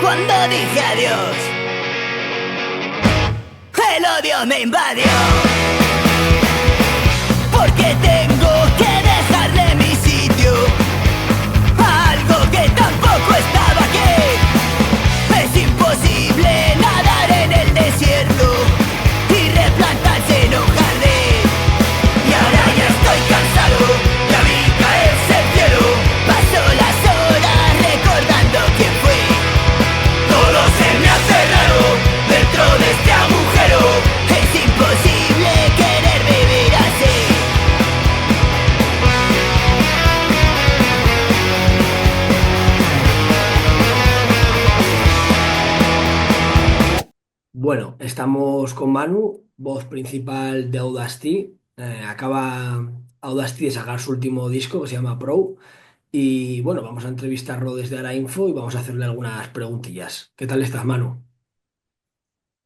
Cuando dije adiós, el odio me invadió. Porque tengo que dejarle mi sitio a algo que tampoco estaba aquí. Es imposible nadar en el desierto y replantarse en un jardín. Y ahora ya estoy cansado, ya vi caerse el cielo. Paso las horas recordando quién fui. Todo se me ha cerrado dentro de este agujero. Es imposible querer vivir así. Bueno, estamos con Manu, voz principal de Audacity. Acaba Audacity de sacar su último disco que se llama Pro. Y bueno, vamos a entrevistarlo desde Ara Info y vamos a hacerle algunas preguntillas. ¿Qué tal estás, Manu?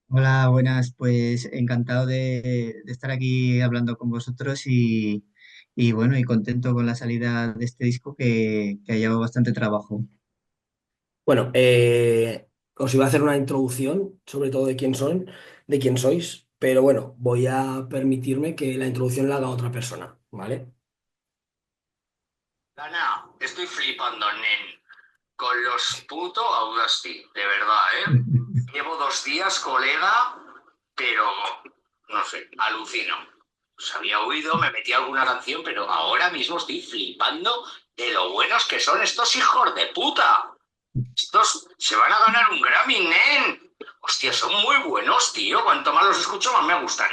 Hola, buenas. Pues encantado de estar aquí hablando con vosotros y bueno, y contento con la salida de este disco que ha llevado bastante trabajo. Bueno, os iba a hacer una introducción, sobre todo de quién sois, pero bueno, voy a permitirme que la introducción la haga otra persona, ¿vale? Dana, estoy flipando, nen, con los putos Audacity, de verdad, ¿eh? Llevo 2 días, colega, pero no sé, alucino. Os había oído, me metí alguna canción, pero ahora mismo estoy flipando de lo buenos que son estos hijos de puta. Estos se van a ganar un Grammy, nen. Hostia, son muy buenos, tío. Cuanto más los escucho, más me gustan.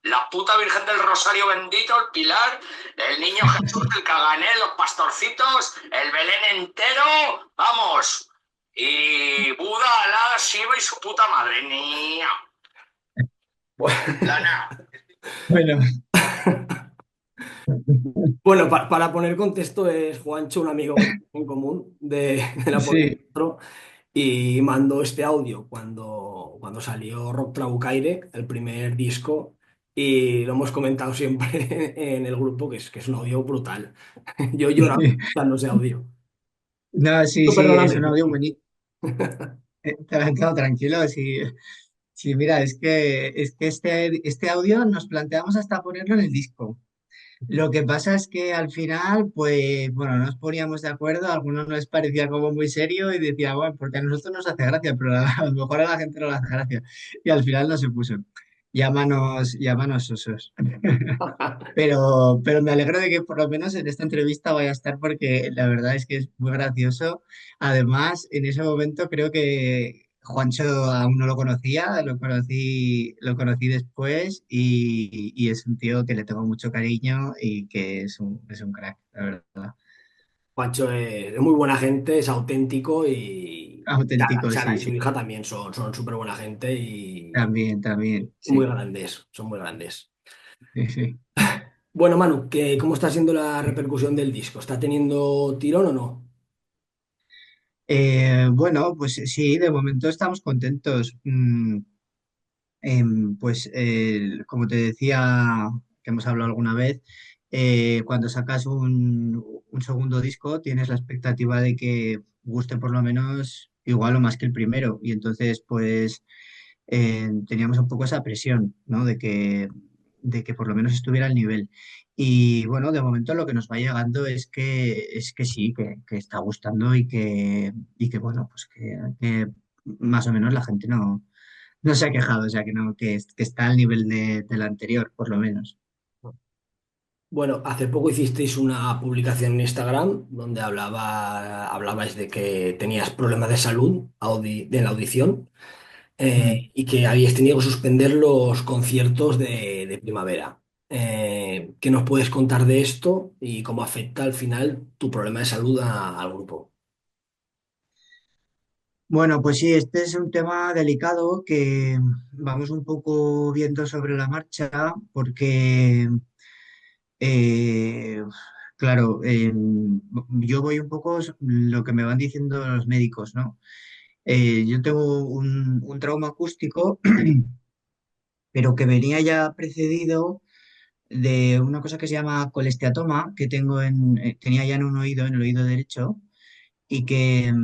La puta Virgen del Rosario bendito, el Pilar, el Niño Jesús, el Cagané, los pastorcitos, el Belén entero. Vamos. Y Buda, Alá, Shiva y su puta madre. Niña. Lana. Bueno, Bueno, para poner contexto, es Juancho, un amigo en común de la sí, Politro, y mandó este audio cuando salió Rock Trabucaire, el primer disco, y lo hemos comentado siempre en el grupo, que es un audio brutal. Yo lloraba escuchando ese audio. no, sí, Tú sí, es perdóname. un audio bonito. Tranquilo, sí, sí, mira, es que este audio nos planteamos hasta ponerlo en el disco. Lo que pasa es que al final, pues, bueno, nos poníamos de acuerdo, a algunos nos parecía como muy serio y decía, bueno, porque a nosotros nos hace gracia, pero a lo mejor a la gente no le hace gracia. Y al final no se puso. Llámanos osos. Pero me alegro de que por lo menos en esta entrevista vaya a estar porque la verdad es que es muy gracioso. Además, en ese momento creo que Juancho aún no lo conocía, lo conocí después y es un tío que le tengo mucho cariño y que es un crack, la verdad. Juancho es muy buena gente, es auténtico y Auténtico, Sara sí, y su sí. hija también son súper buena gente y También, también, muy sí. grandes, son muy grandes. Sí, sí. Bueno, Manu, ¿cómo está siendo la repercusión del disco? ¿Está teniendo tirón o no? Bueno, pues sí, de momento estamos contentos. Pues como te decía, que hemos hablado alguna vez, cuando sacas un segundo disco tienes la expectativa de que guste por lo menos igual o más que el primero. Y entonces, pues teníamos un poco esa presión, ¿no? De que por lo menos estuviera al nivel. Y bueno, de momento lo que nos va llegando es que sí, que está gustando y que bueno, pues que más o menos la gente no se ha quejado, o sea que no, que está al nivel del anterior, por lo menos. Bueno, hace poco hicisteis una publicación en Instagram donde hablabais de que tenías problemas de salud de la audición Mm. y que habíais tenido que suspender los conciertos de primavera. ¿Qué nos puedes contar de esto y cómo afecta al final tu problema de salud al grupo? Bueno, pues sí, este es un tema delicado que vamos un poco viendo sobre la marcha porque, eh, claro, yo voy un poco lo que me van diciendo los médicos, ¿no? Yo tengo un trauma acústico, pero que venía ya precedido de una cosa que se llama colesteatoma, que tenía ya en un oído, en el oído derecho, y que,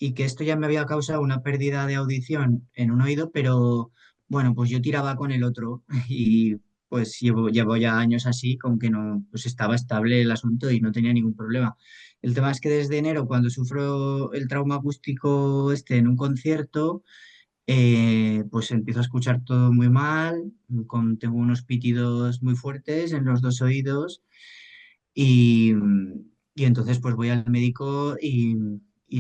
y que esto ya me había causado una pérdida de audición en un oído, pero bueno, pues yo tiraba con el otro y pues llevo ya años así, con que no, pues estaba estable el asunto y no tenía ningún problema. El tema es que desde enero, cuando sufro el trauma acústico este en un concierto, pues empiezo a escuchar todo muy mal, tengo unos pitidos muy fuertes en los dos oídos y, y entonces pues voy al médico y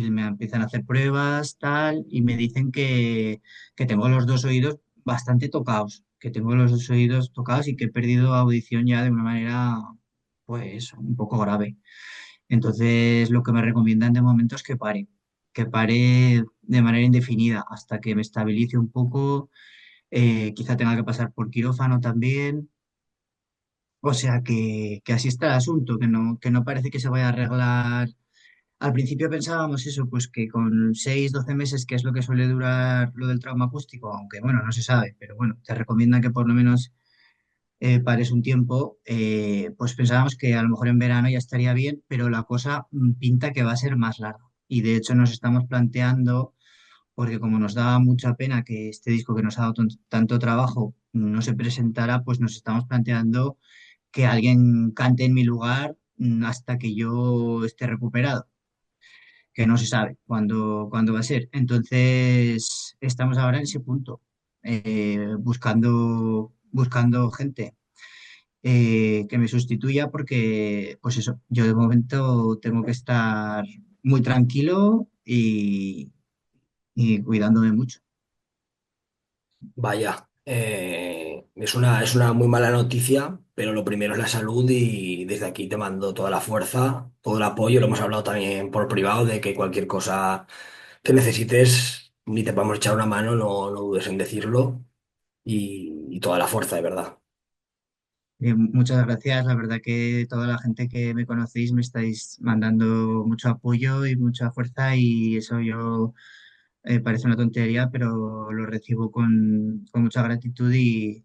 me empiezan a hacer pruebas, tal, y me dicen que tengo los dos oídos bastante tocados, que tengo los dos oídos tocados y que he perdido audición ya de una manera pues un poco grave. Entonces lo que me recomiendan de momento es que pare de manera indefinida hasta que me estabilice un poco, quizá tenga que pasar por quirófano también. O sea que así está el asunto, que no parece que se vaya a arreglar. Al principio pensábamos eso, pues que con 6 12 meses, que es lo que suele durar lo del trauma acústico, aunque bueno, no se sabe, pero bueno, te recomiendan que por lo menos pares un tiempo, pues pensábamos que a lo mejor en verano ya estaría bien, pero la cosa pinta que va a ser más larga. Y de hecho nos estamos planteando, porque como nos daba mucha pena que este disco que nos ha dado tanto trabajo no se presentara, pues nos estamos planteando que alguien cante en mi lugar hasta que yo esté recuperado, que no se sabe cuándo va a ser. Entonces, estamos ahora en ese punto, buscando gente que me sustituya porque, pues eso, yo de momento tengo que estar muy tranquilo y cuidándome mucho. Vaya, es una muy mala noticia, pero lo primero es la salud y desde aquí te mando toda la fuerza, todo el apoyo. Lo hemos hablado también por privado de que cualquier cosa que necesites, ni te podemos echar una mano, no dudes en decirlo y toda la fuerza, de verdad. Muchas gracias. La verdad que toda la gente que me conocéis me estáis mandando mucho apoyo y mucha fuerza y eso yo parece una tontería, pero lo recibo con mucha gratitud y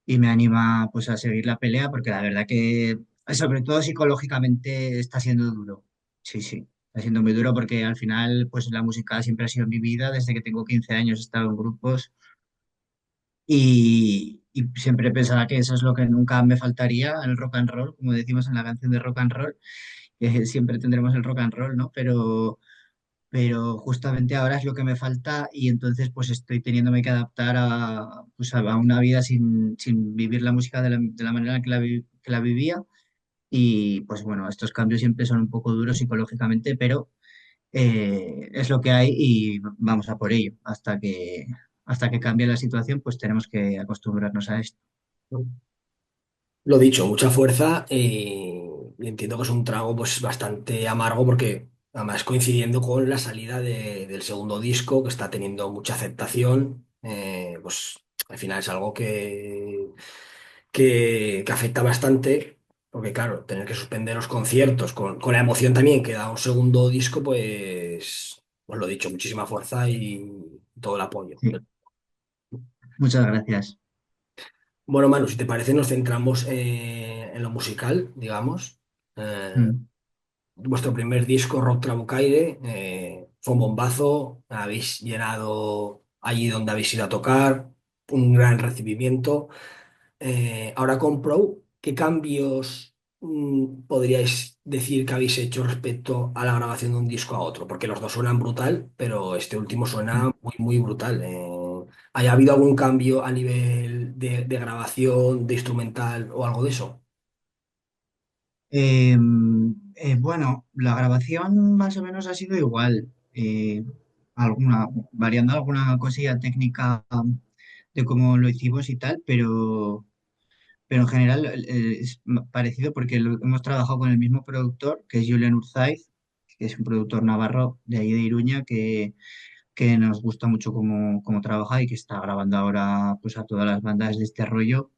me anima pues a seguir la pelea porque la verdad que sobre todo psicológicamente está siendo duro. Sí, sí. Está siendo muy duro porque al final pues la música siempre ha sido mi vida. Desde que tengo 15 años he estado en grupos y siempre pensaba que eso es lo que nunca me faltaría, el rock and roll, como decimos en la canción de rock and roll, que siempre tendremos el rock and roll, ¿no? Pero justamente ahora es lo que me falta y entonces pues estoy teniéndome que adaptar pues a una vida sin vivir la música de la manera que que la vivía y pues bueno, estos cambios siempre son un poco duros psicológicamente, pero es lo que hay y vamos a por ello. Hasta que cambie la situación, pues tenemos que acostumbrarnos a esto. Lo dicho, mucha fuerza y entiendo que es un trago pues bastante amargo porque además coincidiendo con la salida del segundo disco que está teniendo mucha aceptación, pues al final es algo que afecta bastante porque claro, tener que suspender los conciertos con la emoción también que da un segundo disco, pues lo dicho, muchísima fuerza y todo el apoyo. Sí, muchas gracias. Bueno, Manu, si te parece, nos centramos en lo musical, digamos. Eh, Mm. Vuestro primer disco, Rock Trabucaire, fue un bombazo. Habéis llenado allí donde habéis ido a tocar, un gran recibimiento. Ahora con Pro, ¿qué cambios podríais decir que habéis hecho respecto a la grabación de un disco a otro? Porque los dos suenan brutal, pero este último suena muy brutal. ¿Haya habido algún cambio a nivel de grabación, de instrumental o algo de eso? Eh, bueno, la grabación más o menos ha sido igual, variando alguna cosilla técnica de cómo lo hicimos y tal, pero en general es parecido porque hemos trabajado con el mismo productor, que es Julian Urzaiz, que es un productor navarro de ahí de Iruña, que nos gusta mucho cómo trabaja y que está grabando ahora pues, a todas las bandas de este rollo,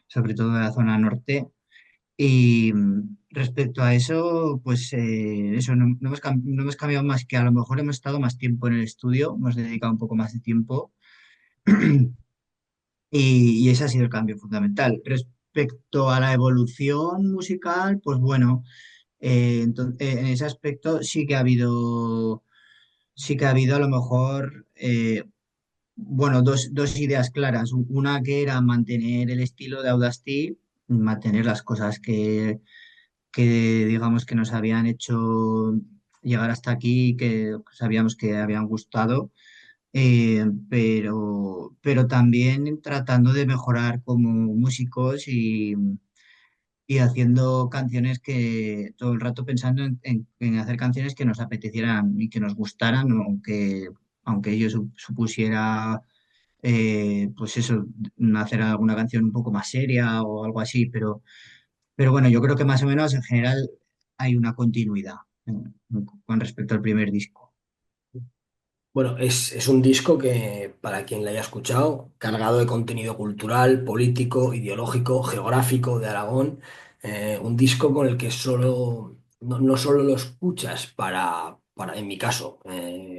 sobre todo de la zona norte. Y respecto a eso, pues eso, no hemos cambiado más que a lo mejor hemos estado más tiempo en el estudio, hemos dedicado un poco más de tiempo y ese ha sido el cambio fundamental. Respecto a la evolución musical, pues bueno, en ese aspecto sí que ha habido a lo mejor, bueno, dos ideas claras. Una que era mantener el estilo de Audacity, mantener las cosas que digamos que nos habían hecho llegar hasta aquí, que sabíamos que habían gustado, pero también tratando de mejorar como músicos y haciendo canciones que todo el rato pensando en hacer canciones que nos apetecieran y que nos gustaran, aunque ello supusiera, pues eso, hacer alguna canción un poco más seria o algo así, pero bueno, yo creo que más o menos en general hay una continuidad con respecto al primer disco. Bueno, es un disco que, para quien lo haya escuchado, cargado de contenido cultural, político, ideológico, geográfico de Aragón. Un disco con el que no solo lo escuchas en mi caso,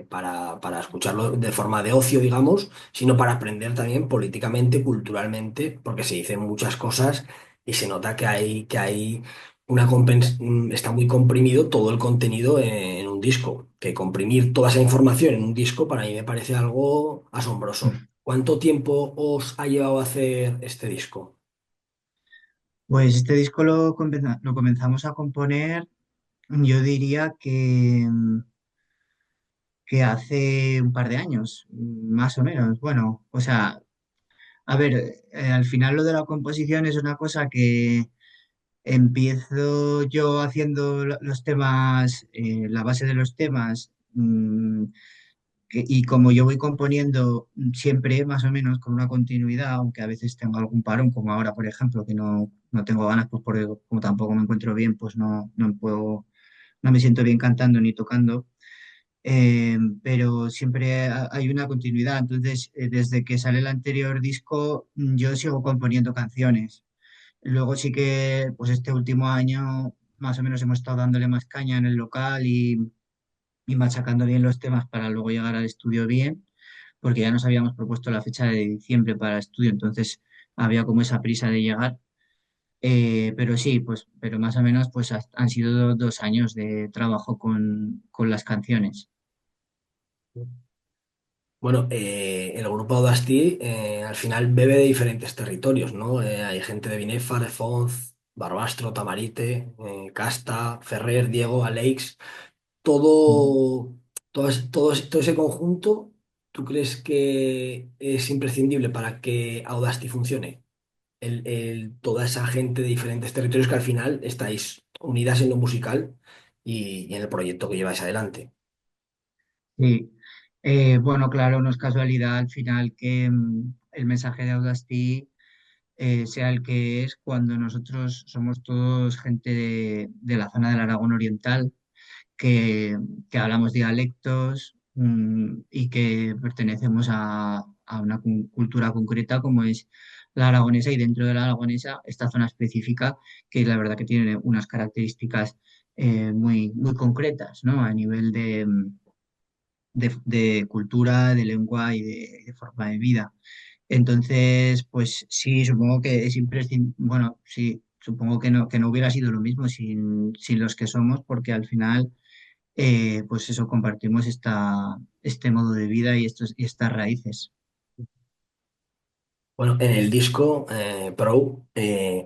para escucharlo de forma de ocio, digamos, sino para aprender también políticamente, culturalmente, porque se dicen muchas cosas y se nota que hay está muy comprimido todo el contenido en un disco, que comprimir toda esa información en un disco para mí me parece algo asombroso. ¿Cuánto tiempo os ha llevado a hacer este disco? Pues este disco lo comenzamos a componer, yo diría que hace un par de años, más o menos. Bueno, o sea, a ver, al final lo de la composición es una cosa que empiezo yo haciendo los temas, la base de los temas, y como yo voy componiendo siempre más o menos con una continuidad, aunque a veces tengo algún parón, como ahora, por ejemplo, que no tengo ganas, pues porque como tampoco me encuentro bien, pues no puedo, no me siento bien cantando ni tocando, pero siempre hay una continuidad. Entonces, desde que sale el anterior disco, yo sigo componiendo canciones. Luego sí que, pues este último año, más o menos hemos estado dándole más caña en el local y machacando bien los temas para luego llegar al estudio bien, porque ya nos habíamos propuesto la fecha de diciembre para el estudio, entonces había como esa prisa de llegar. Pero sí, pues, pero más o menos pues han sido 2 años de trabajo con las canciones. Bueno, el grupo Audacity al final bebe de diferentes territorios, ¿no? Hay gente de Binéfar, de Foz, Barbastro, Tamarite, Casta, Ferrer, Diego, Aleix. Todo ese conjunto, ¿tú crees que es imprescindible para que Audacity funcione? Toda esa gente de diferentes territorios que al final estáis unidas en lo musical y en el proyecto que lleváis adelante. Sí. Bueno, claro, no es casualidad al final que el mensaje de Audacity sea el que es cuando nosotros somos todos gente de la zona del Aragón Oriental, que, que hablamos dialectos, y que pertenecemos a una cultura concreta como es la aragonesa, y dentro de la aragonesa esta zona específica que la verdad que tiene unas características muy concretas, ¿no? A nivel de cultura, de lengua y de forma de vida. Entonces, pues sí, supongo que es imprescindible, bueno, sí, supongo que no hubiera sido lo mismo sin los que somos, porque al final, pues eso, compartimos este modo de vida y estas raíces. Bueno, en el disco Pro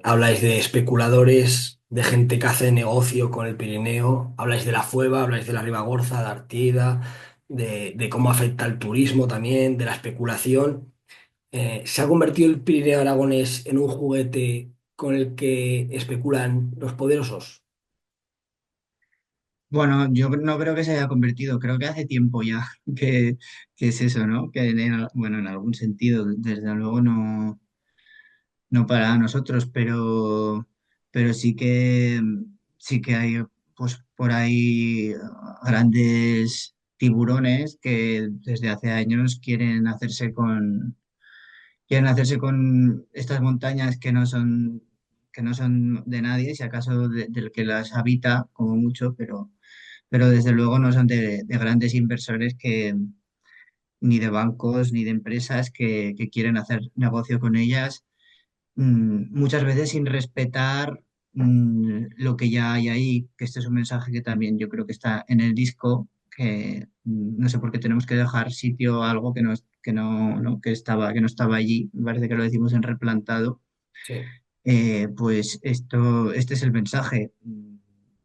habláis de especuladores, de gente que hace negocio con el Pirineo, habláis de la Fueva, habláis de la Ribagorza, de Artieda, de cómo afecta el turismo también, de la especulación. ¿Se ha convertido el Pirineo aragonés en un juguete con el que especulan los poderosos? Bueno, yo no creo que se haya convertido, creo que hace tiempo ya que es eso, ¿no? Que bueno, en algún sentido, desde luego no para nosotros, pero sí que hay pues por ahí grandes tiburones que desde hace años quieren hacerse con estas montañas que no son de nadie, si acaso del que las habita como mucho, pero desde luego no son de grandes inversores ni de bancos ni de empresas que quieren hacer negocio con ellas, muchas veces sin respetar lo que ya hay ahí, que este es un mensaje que también yo creo que está en el disco, que no sé por qué tenemos que dejar sitio a algo que no estaba allí, me parece que lo decimos en replantado. Sí. Pues este es el mensaje.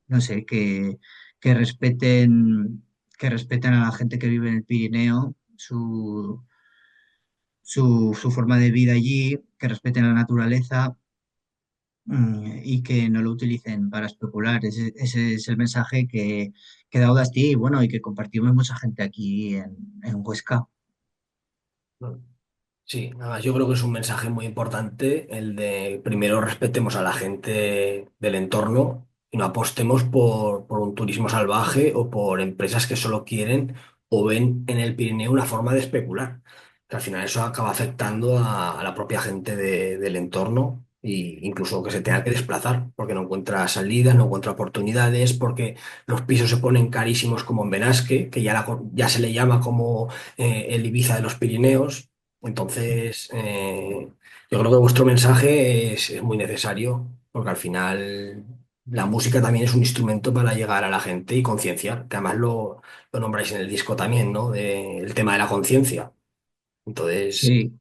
No sé, que respeten, que respeten a la gente que vive en el Pirineo, su forma de vida allí, que respeten la naturaleza, y que no lo utilicen para especular. Ese es el mensaje que da Audacity y bueno, y que compartimos mucha gente aquí en Huesca. Sí, además yo creo que es un mensaje muy importante el de primero respetemos a la gente del entorno y no apostemos por un turismo salvaje o por empresas que solo quieren o ven en el Pirineo una forma de especular. Que al final eso acaba afectando a la propia gente del entorno e incluso que se tenga que desplazar porque no encuentra salidas, no encuentra oportunidades, porque los pisos se ponen carísimos como en Benasque, que ya se le llama como el Ibiza de los Pirineos. Entonces, yo creo que vuestro mensaje es muy necesario, porque al final la música también es un instrumento para llegar a la gente y concienciar, que además lo nombráis en el disco también, ¿no? El tema de la conciencia. Entonces, Sí,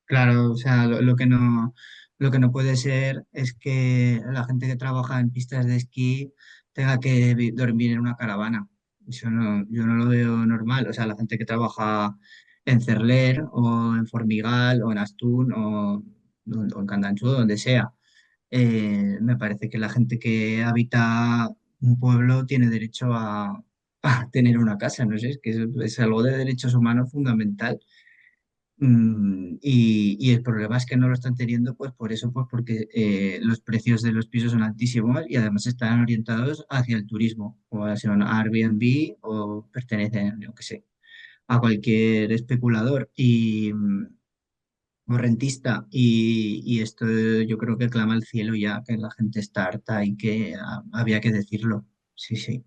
claro, o sea, lo que no puede ser es que la gente que trabaja en pistas de esquí tenga que dormir en una caravana. Yo no lo veo normal. O sea, la gente que trabaja en Cerler o en Formigal o en Astún o en Candanchú, donde sea. Me parece que la gente que habita un pueblo tiene derecho a tener una casa, no sé, es que es algo de derechos humanos fundamental. Y el problema es que no lo están teniendo, pues por eso, pues porque los precios de los pisos son altísimos y además están orientados hacia el turismo, o hacia un Airbnb o pertenecen, yo qué sé, a cualquier especulador o rentista. Y esto yo creo que clama al cielo ya, que la gente está harta y que había que decirlo. Sí, sí.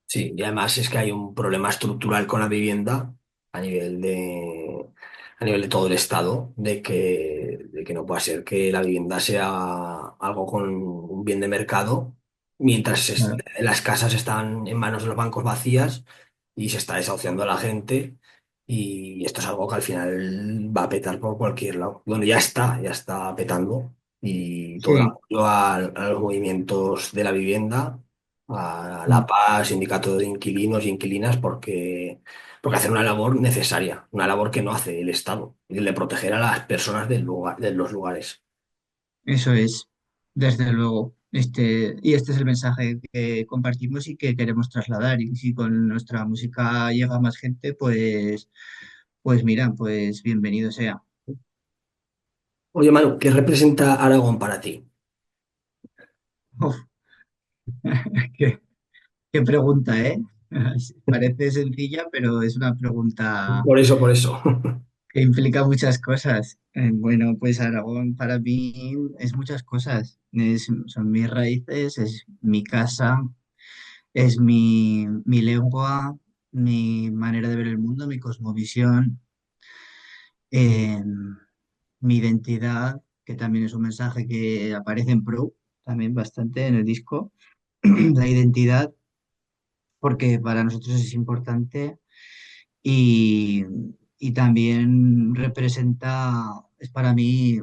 sí, y además es que hay un problema estructural con la vivienda a a nivel de todo el Estado, de que no puede ser que la vivienda sea algo con un bien de mercado, mientras Claro. las casas están en manos de los bancos vacías y se está desahuciando a la gente. Y esto es algo que al final va a petar por cualquier lado. Bueno, ya está petando. Y todo el Sí. apoyo a los movimientos de la vivienda, a la Mm. paz, sindicato de inquilinos y inquilinas, porque hacen una labor necesaria, una labor que no hace el Estado, el de proteger a las personas del lugar, de los lugares. Eso es, desde luego. Y este es el mensaje que compartimos y que queremos trasladar. Y si con nuestra música llega a más gente, pues mira, pues bienvenido sea. Oye, Manu, ¿qué representa Aragón para ti? Uf, qué, qué pregunta, ¿eh? Parece sencilla, pero es una pregunta Por eso, por eso. que implica muchas cosas. Bueno, pues Aragón para mí es muchas cosas. Son mis raíces, es mi casa, es mi lengua, mi manera de ver el mundo, mi cosmovisión, eh, mi identidad, que también es un mensaje que aparece en Pro, también bastante en el disco. La identidad, porque para nosotros es importante y, y también representa, es para mí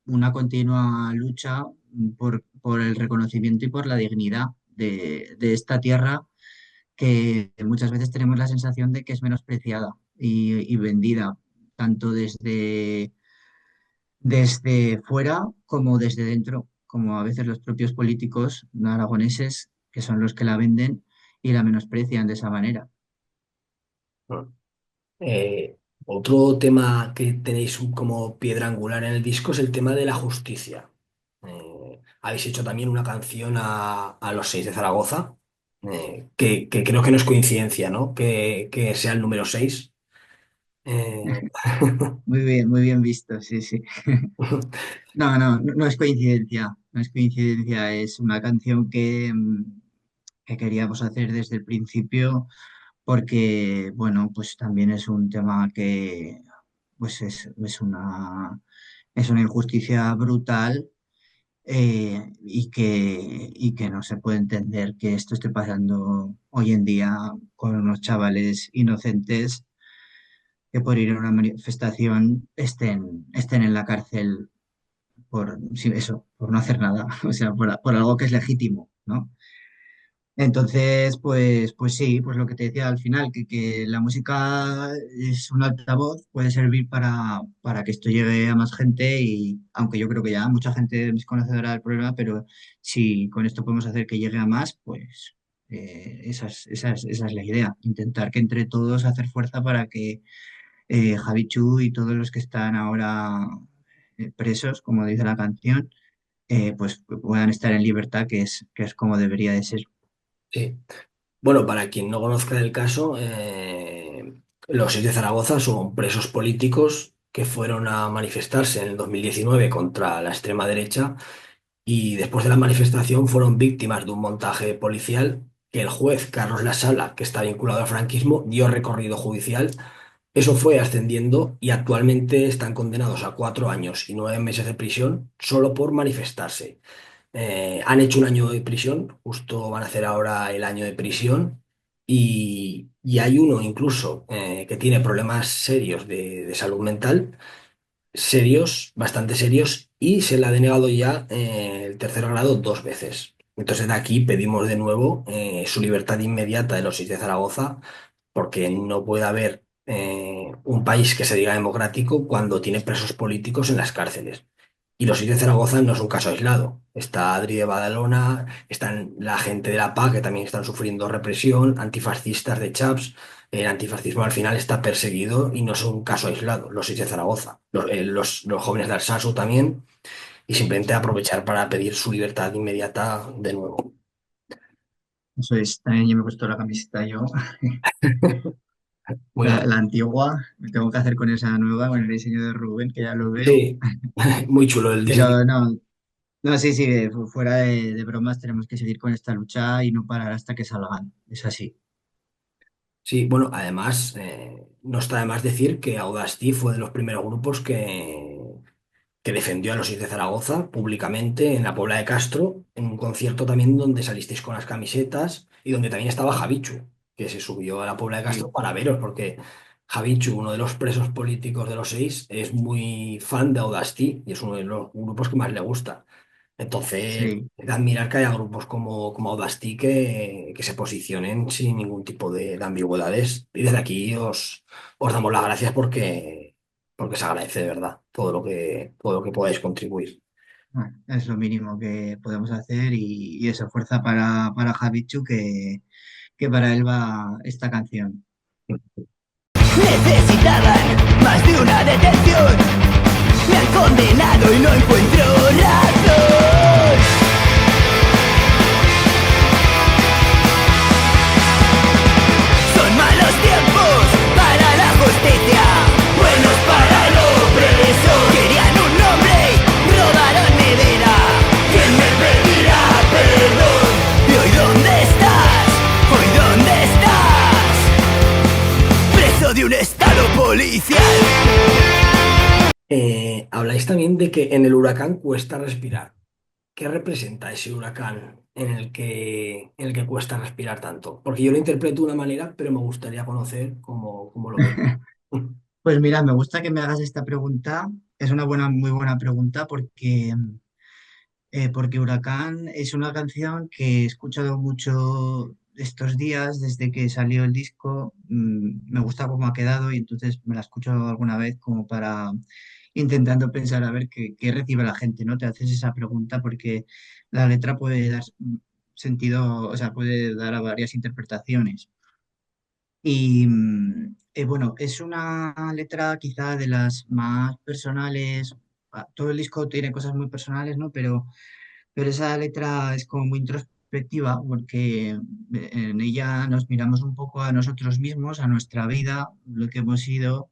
una continua lucha por el reconocimiento y por la dignidad de esta tierra que muchas veces tenemos la sensación de que es menospreciada y vendida, tanto desde fuera como desde dentro, como a veces los propios políticos aragoneses, que son los que la venden y la menosprecian de esa manera. Otro tema que tenéis como piedra angular en el disco es el tema de la justicia. Habéis hecho también una canción a los 6 de Zaragoza, que creo que no es coincidencia, ¿no? Que sea el número 6. Eh, Muy bien visto, sí, sí. No es coincidencia, no es coincidencia, es una canción que queríamos hacer desde el principio porque, bueno, pues también es un tema pues es una injusticia brutal y que no se puede entender que esto esté pasando hoy en día con unos chavales inocentes que por ir a una manifestación estén en la cárcel por, sí, eso, por no hacer nada, o sea, por algo que es legítimo, ¿no? Entonces, pues sí, pues lo que te decía al final, que la música es un altavoz, puede servir para que esto llegue a más gente y aunque yo creo que ya mucha gente es conocedora del problema, pero si con esto podemos hacer que llegue a más, pues esa es la idea, intentar que entre todos hacer fuerza para que Javi Chu y todos los que están ahora presos, como dice la canción, pues puedan estar en libertad, que es como debería de ser. Sí. Bueno, para quien no conozca el caso, los 6 de Zaragoza son presos políticos que fueron a manifestarse en el 2019 contra la extrema derecha y después de la manifestación fueron víctimas de un montaje policial que el juez Carlos Lasala, que está vinculado al franquismo, dio recorrido judicial. Eso fue ascendiendo y actualmente están condenados a 4 años y 9 meses de prisión solo por manifestarse. Han hecho un año de prisión, justo van a hacer ahora el año de prisión y hay uno incluso que tiene problemas serios de salud mental, serios, bastante serios, y se le ha denegado ya el tercer grado 2 veces. Entonces de aquí pedimos de nuevo su libertad inmediata de los 6 de Zaragoza, porque no puede haber un país que se diga democrático cuando tiene presos políticos en las cárceles. Y los 6 de Zaragoza no es un caso aislado. Está Adri de Badalona, están la gente de la PA que también están sufriendo represión, antifascistas de Chaps. El antifascismo al final está perseguido y no es un caso aislado, los 6 de Zaragoza. Los jóvenes de Alsasu también. Y simplemente aprovechar para pedir su libertad inmediata de nuevo. Eso es, también yo me he puesto la camiseta yo, Muy la grande. antigua, me tengo que hacer con esa nueva, con el diseño de Rubén, que ya lo veo. Sí, muy chulo el diseño. Pero no, no, sí, sí, fuera de bromas, tenemos que seguir con esta lucha y no parar hasta que salgan. Es así. Sí, bueno, además, no está de más decir que Audacity fue de los primeros grupos que defendió a los 6 de Zaragoza públicamente en la Puebla de Castro, en un concierto también donde salisteis con las camisetas y donde también estaba Javichu, que se subió a la Puebla de Castro Sí, para veros, porque Javichu, uno de los presos políticos de los 6, es muy fan de Audacity y es uno de los grupos que más le gusta. Entonces, sí. es de admirar que haya grupos como Audacity que se posicionen sin ningún tipo de ambigüedades. Y desde aquí os damos las gracias porque se agradece de verdad todo lo que podáis contribuir. Bueno, es lo mínimo que podemos hacer y eso, fuerza para Javichu, que para él va esta canción. Necesitaban más de una detención. Me han condenado y no encuentro razón. Son malos tiempos para la justicia, buenos para el opresor. Querían un nombre y robaron mi vida. ¿Quién me pedirá perdón? ¿Y hoy dónde estás? ¿Hoy dónde estás? Preso de un estado policial. Habláis también de que en el huracán cuesta respirar. ¿Qué representa ese huracán en el que cuesta respirar tanto? Porque yo lo interpreto de una manera, pero me gustaría conocer cómo lo veis. Pues mira, me gusta que me hagas esta pregunta. Es una muy buena pregunta porque Huracán es una canción que he escuchado mucho estos días desde que salió el disco. Me gusta cómo ha quedado y entonces me la escucho alguna vez como para intentando pensar a ver qué recibe la gente, ¿no? Te haces esa pregunta porque la letra puede dar sentido, o sea, puede dar a varias interpretaciones. Y bueno, es una letra quizá de las más personales. Todo el disco tiene cosas muy personales, ¿no? Pero esa letra es como muy introspectiva porque en ella nos miramos un poco a nosotros mismos, a nuestra vida, lo que hemos sido.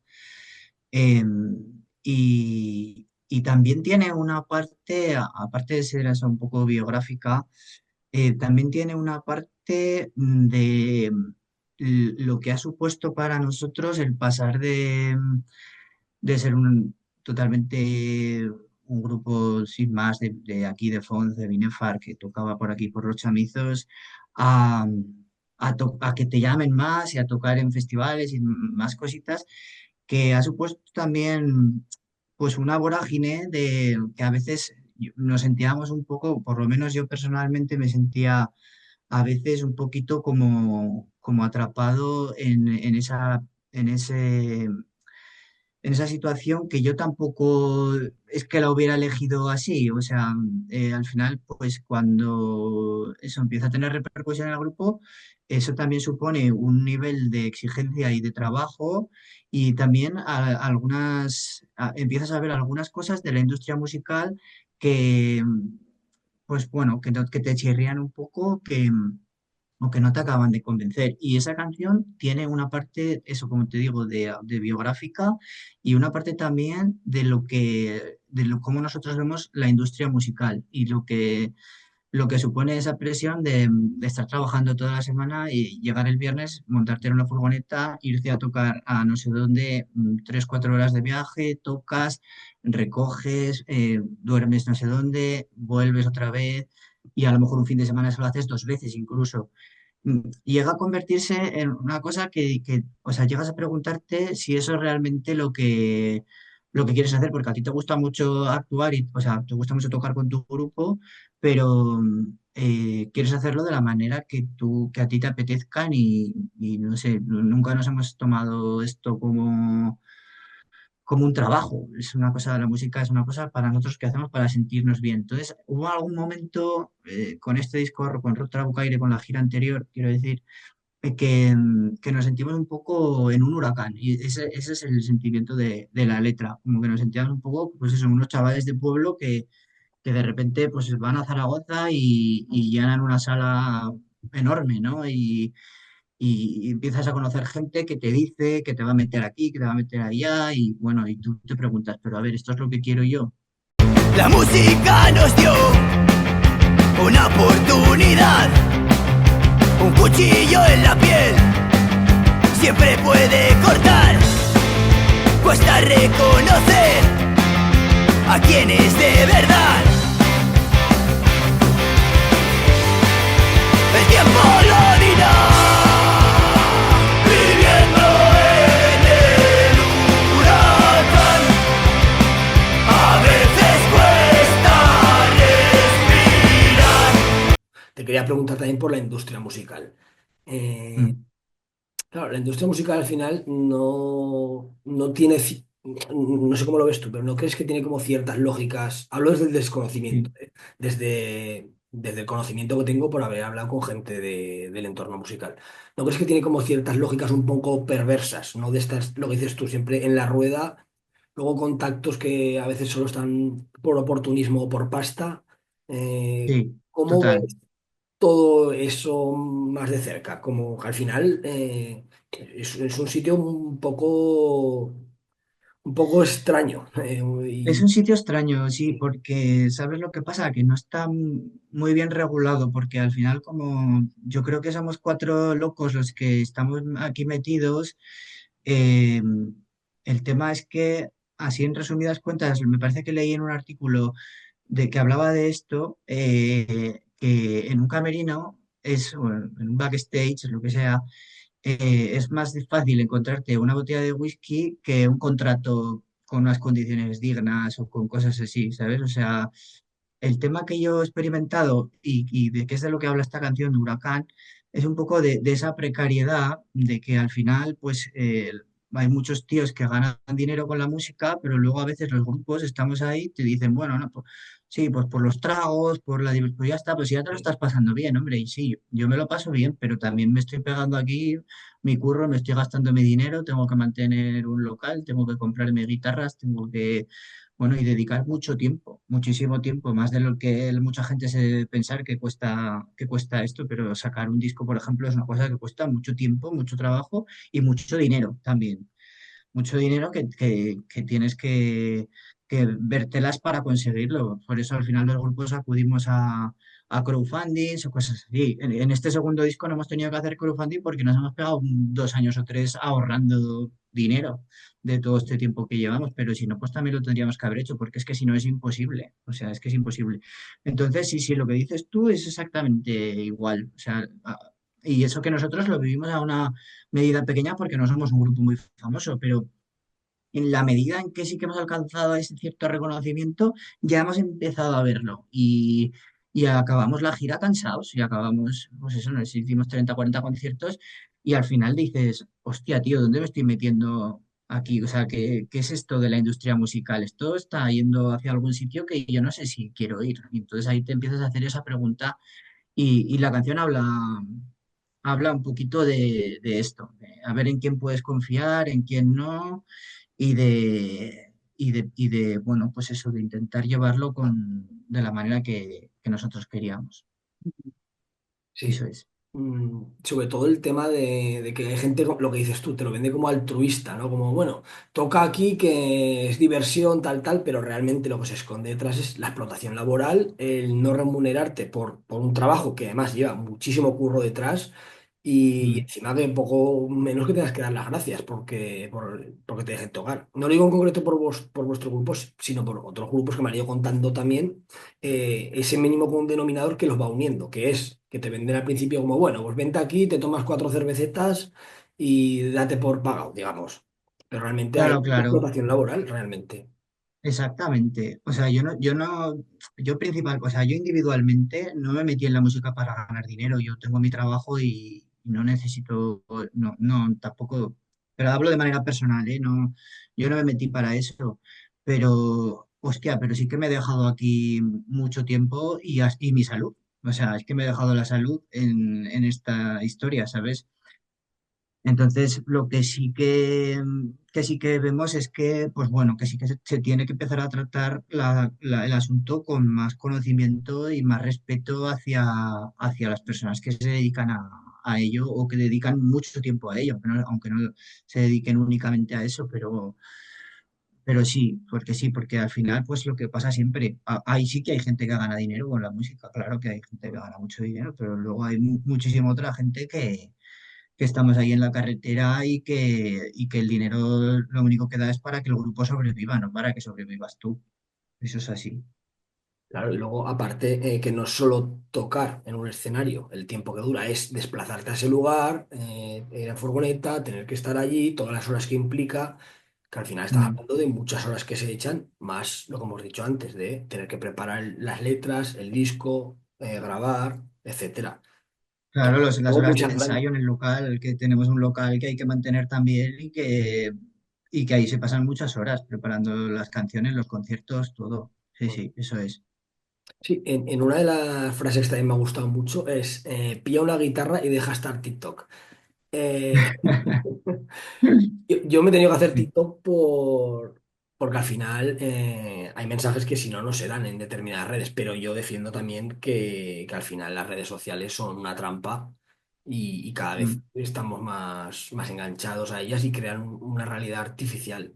Y también tiene una parte, aparte de ser eso un poco biográfica, también tiene una parte de lo que ha supuesto para nosotros el pasar de ser totalmente un grupo sin más de aquí de Fons, de Binefar, que tocaba por aquí por los Chamizos, a, a que te llamen más y a tocar en festivales y más cositas, que ha supuesto también pues una vorágine de que a veces nos sentíamos un poco, por lo menos yo personalmente me sentía a veces un poquito como atrapado en ese, en esa situación que yo tampoco es que la hubiera elegido así. O sea, al final, pues cuando eso empieza a tener repercusión en el grupo, eso también supone un nivel de exigencia y de trabajo y también empiezas a ver algunas cosas de la industria musical que, pues bueno, que te chirrían un poco, o que no te acaban de convencer. Y esa canción tiene una parte, eso como te digo, de biográfica y una parte también cómo nosotros vemos la industria musical y lo que supone esa presión de estar trabajando toda la semana y llegar el viernes, montarte en una furgoneta, irte a tocar a no sé dónde, 3, 4 horas de viaje, tocas, recoges, duermes no sé dónde, vuelves otra vez y a lo mejor un fin de semana se lo haces 2 veces incluso. Llega a convertirse en una cosa o sea, llegas a preguntarte si eso es realmente lo que quieres hacer, porque a ti te gusta mucho actuar y, o sea, te gusta mucho tocar con tu grupo, pero quieres hacerlo de la manera que a ti te apetezcan y no sé, nunca nos hemos tomado esto como un trabajo. Es una cosa, la música es una cosa para nosotros que hacemos para sentirnos bien. Entonces, hubo algún momento con este disco, con Rock Trabucaire, con la gira anterior, quiero decir, que nos sentimos un poco en un huracán. Y ese es el sentimiento de la letra, como que nos sentíamos un poco, pues eso, unos chavales de pueblo que de repente pues van a Zaragoza y llenan una sala enorme, ¿no? Y empiezas a conocer gente que te dice que te va a meter aquí, que te va a meter allá, y bueno, y tú te preguntas, pero a ver, ¿esto es lo que quiero yo? La música nos dio una oportunidad, un cuchillo en la piel, siempre puede cortar. Cuesta reconocer a quien es de verdad. El tiempo lo dirá, viviendo en el huracán. A veces cuesta respirar. Te quería preguntar también por la industria musical. Eh, Mm, claro, la industria musical al final no tiene, no sé cómo lo ves tú, pero ¿no crees que tiene como ciertas lógicas? Hablo desde el desconocimiento, sí, desde el conocimiento que tengo por haber hablado con gente del entorno musical. ¿No crees que tiene como ciertas lógicas un poco perversas, ¿no? De estas, lo que dices tú, siempre en la rueda, luego contactos que a veces solo están por oportunismo o por pasta. sí, ¿Cómo total. ves todo eso más de cerca? Como que al final es un sitio un poco extraño. Es Y un sitio extraño, sí, sí, porque ¿sabes lo que pasa? Que no está muy bien regulado, porque al final como yo creo que somos 4 locos los que estamos aquí metidos, eh, el tema es que, así en resumidas cuentas, me parece que leí en un artículo de que hablaba de esto, que en un camerino o en un backstage, lo que sea, es más fácil encontrarte una botella de whisky que un contrato con unas condiciones dignas o con cosas así, ¿sabes? O sea, el tema que yo he experimentado y de qué es de lo que habla esta canción de Huracán es un poco de esa precariedad de que al final, pues, hay muchos tíos que ganan dinero con la música, pero luego a veces los grupos estamos ahí, te dicen, bueno, no, pues, sí, pues por los tragos, por la diversión, pues ya está, pues ya te lo sí. estás pasando bien, hombre, y sí, yo me lo paso bien, pero también me estoy pegando aquí mi curro, me estoy gastando mi dinero, tengo que mantener un local, tengo que comprarme guitarras, tengo que bueno, y dedicar mucho tiempo, muchísimo tiempo, más de lo que mucha gente se debe pensar que cuesta esto, pero sacar un disco, por ejemplo, es una cosa que cuesta mucho tiempo, mucho trabajo y mucho dinero también. Mucho dinero que tienes que vértelas para conseguirlo. Por eso al final los grupos acudimos a crowdfundings o cosas así. En este segundo disco no hemos tenido que hacer crowdfunding porque nos hemos pegado 2 años o 3 ahorrando dinero de todo este tiempo que llevamos, pero si no, pues también lo tendríamos que haber hecho, porque es que si no es imposible, o sea, es que es imposible. Entonces, sí, sí, lo que dices tú es exactamente igual, o sea, y eso que nosotros lo vivimos a una medida pequeña porque no somos un grupo muy famoso, pero en la medida en que sí que hemos alcanzado ese cierto reconocimiento, ya hemos empezado a verlo y acabamos la gira cansados y acabamos, pues eso, nos hicimos 30 40 conciertos y al final dices, hostia, tío, ¿dónde me estoy metiendo aquí? O sea, ¿qué es esto de la industria musical? Esto está yendo hacia algún sitio que yo no sé si quiero ir. Y entonces ahí te empiezas a hacer esa pregunta y la canción habla un poquito de esto, de a ver en quién puedes confiar, en quién no, bueno, pues eso, de intentar llevarlo de la manera que nosotros queríamos. Sí. Eso es. Sobre todo el tema de que hay gente, lo que dices tú, te lo vende como altruista, ¿no? Como, bueno, toca aquí que es diversión, tal, tal, pero realmente lo que se esconde detrás es la explotación laboral, el no remunerarte por un trabajo que además lleva muchísimo curro detrás y Mm. encima que poco menos que tengas que dar las gracias porque te dejen tocar. No lo digo en concreto por vuestro grupo, sino por otros grupos que me han ido contando también ese mínimo común denominador que los va uniendo, que es que te venden al principio como, bueno, pues vente aquí, te tomas 4 cervecetas y date por pagado, digamos. Pero realmente hay Claro, una claro. explotación laboral, realmente. Exactamente. O sea, yo individualmente no me metí en la música para ganar dinero. Yo tengo mi trabajo y no necesito, no, no, tampoco, pero hablo de manera personal, ¿eh? No, yo no me metí para eso. Pero, hostia, pero sí que me he dejado aquí mucho tiempo y mi salud. O sea, es que me he dejado la salud en esta historia, ¿sabes? Entonces, lo que sí que vemos es que, pues bueno, que sí que se tiene que empezar a tratar el asunto con más conocimiento y más respeto hacia las personas que se dedican a ello o que dedican mucho tiempo a ello, aunque no se dediquen únicamente a eso, pero sí, porque al final, pues lo que pasa siempre, ahí sí que hay gente que gana dinero con la música, claro que hay gente que gana mucho dinero, pero luego hay muchísima otra gente que estamos ahí en la carretera y que el dinero lo único que da es para que el grupo sobreviva, no para que sobrevivas tú. Eso es así. Claro, y luego, aparte, que no es solo tocar en un escenario, el tiempo que dura es desplazarte a ese lugar, ir en furgoneta, tener que estar allí, todas las horas que implica, que al final estás Mm. hablando de muchas horas que se echan, más lo que hemos dicho antes, de tener que preparar las letras, el disco, grabar, etcétera. Que Claro, las luego horas de muchas van. ensayo en el local, que tenemos un local que hay que mantener también y que ahí se pasan muchas horas preparando las canciones, los conciertos, todo. Sí, sí, eso es. Sí, en una de las frases que también me ha gustado mucho es pilla una guitarra y deja estar TikTok. Eh, yo me he tenido que hacer Sí. TikTok porque al final hay mensajes que si no, no se dan en determinadas redes, pero yo defiendo también que al final las redes sociales son una trampa y cada vez Mm. estamos más enganchados a ellas y crean una realidad artificial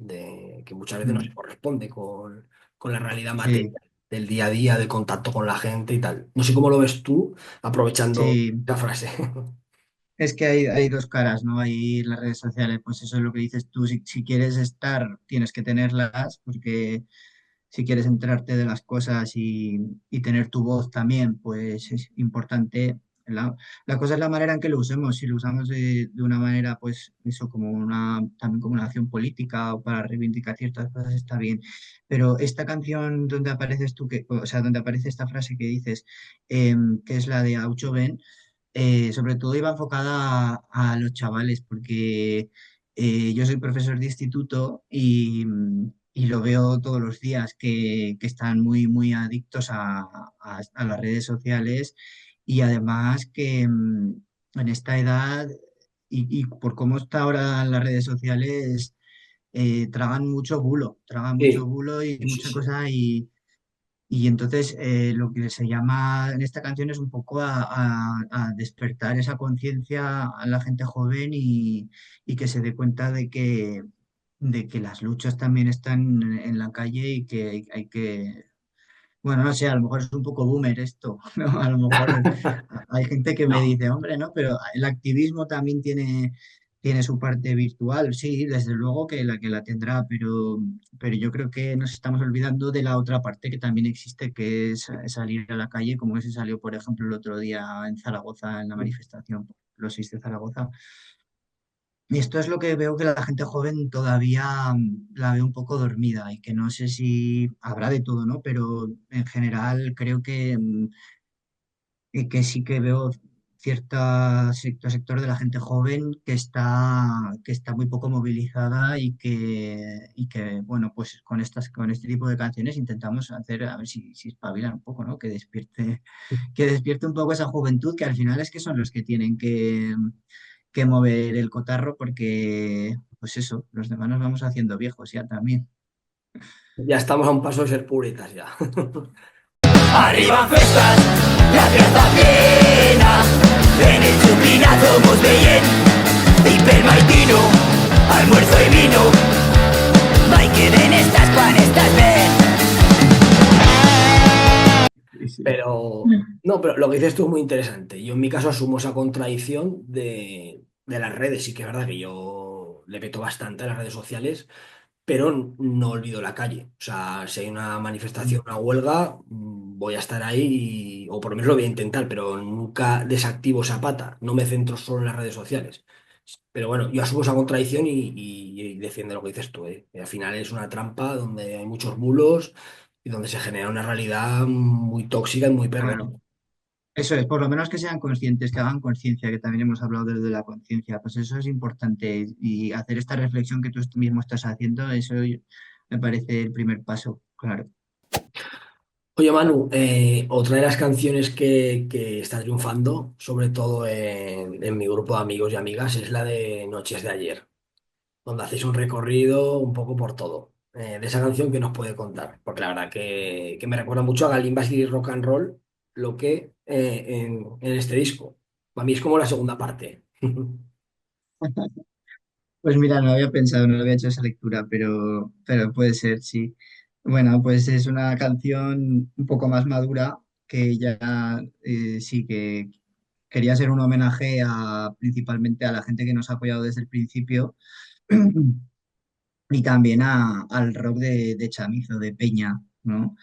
que muchas veces no se Mm. corresponde con la realidad Sí, material del día a día, del contacto con la gente y tal. No sé cómo lo ves tú, aprovechando sí. la frase. Es que hay dos caras, ¿no? Hay las redes sociales, pues eso es lo que dices tú. Si quieres estar, tienes que tenerlas, porque si quieres enterarte de las cosas y tener tu voz también, pues es importante. La cosa es la manera en que lo usemos. Si lo usamos de una manera, pues eso, también como una acción política o para reivindicar ciertas cosas, está bien. Pero esta canción donde apareces tú, o sea, donde aparece esta frase que dices, que es la de Aucho Ben, sobre todo iba enfocada a los chavales, porque yo soy profesor de instituto y lo veo todos los días que están muy, muy adictos a las redes sociales y además que en esta edad y por cómo está ahora las redes sociales, tragan mucho Sí, bulo y sí, mucha sí. cosa y entonces lo que se llama en esta canción es un poco a despertar esa conciencia a la gente joven y que se dé cuenta de que las luchas también están en la calle y que hay que Bueno, no sé, a lo mejor es un poco boomer esto, ¿no? A lo mejor hay gente que me No. dice, hombre, ¿no? Pero el activismo también tiene su parte virtual, sí, desde luego que la tendrá, pero yo creo que nos estamos olvidando de la otra parte que también existe, que es salir a la calle, como se salió, por ejemplo, el otro día en Zaragoza, en la manifestación, por los 6 de Zaragoza. Y esto es lo que veo que la gente joven todavía la ve un poco dormida y que no sé si habrá de todo, ¿no? Pero en general creo que sí que veo cierto sector de la gente joven que está muy poco movilizada y que bueno, pues con este tipo de canciones intentamos hacer, a ver si espabilan un poco, ¿no? Que despierte un poco esa juventud que al final es que son los que tienen que mover el cotarro porque, pues eso, los demás nos vamos haciendo viejos ya también. Ya estamos a un paso de ser puretas ya. Arriban festas, la fiesta plena. En el Chupinazo mos veient hiperma y vino, almuerzo y vino. Vai que ven estas quan estás ben. Sí, sí. Pero, no, pero lo que dices tú es muy interesante. Yo en mi caso asumo esa contradicción de las redes. Sí que es verdad que yo le peto bastante a las redes sociales, pero no olvido la calle. O sea, si hay una manifestación, una huelga, voy a estar ahí, o por lo menos lo voy a intentar, pero nunca desactivo esa pata. No me centro solo en las redes sociales. Pero bueno, yo asumo esa contradicción y defiendo lo que dices tú, ¿eh? Que al final es una trampa donde hay muchos bulos y donde se genera una realidad muy tóxica y muy perversa. Claro. Eso es, por lo menos que sean conscientes, que hagan conciencia, que también hemos hablado de la conciencia, pues eso es importante y hacer esta reflexión que tú mismo estás haciendo, eso me parece el primer paso, claro. Oye, Manu, otra de las canciones que está triunfando, sobre todo en mi grupo de amigos y amigas, es la de Noches de Ayer, donde hacéis un recorrido un poco por todo. De esa canción que nos puede contar, porque la verdad que me recuerda mucho a Galimbas y Rock and Roll, lo que en este disco. Para mí es como la segunda parte. Pues mira, no había pensado, no había hecho esa lectura, pero puede ser, sí. Bueno, pues es una canción un poco más madura que ya sí que quería ser un homenaje principalmente a la gente que nos ha apoyado desde el principio y también al rock de Chamizo, de Peña, ¿no?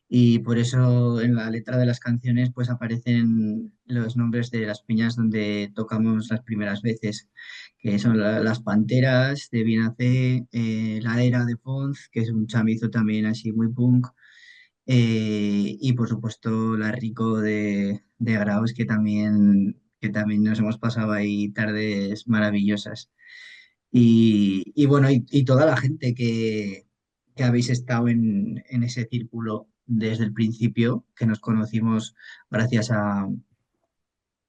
Y por eso en la letra de las canciones pues aparecen los nombres de las peñas donde tocamos las primeras veces, que son las Panteras de Vinace, La Era de Fonz, que es un chamizo también así muy punk, y por supuesto La Rico de Graus, que también nos hemos pasado ahí tardes maravillosas. Y bueno, y toda la gente que habéis estado en ese círculo desde el principio, que nos conocimos gracias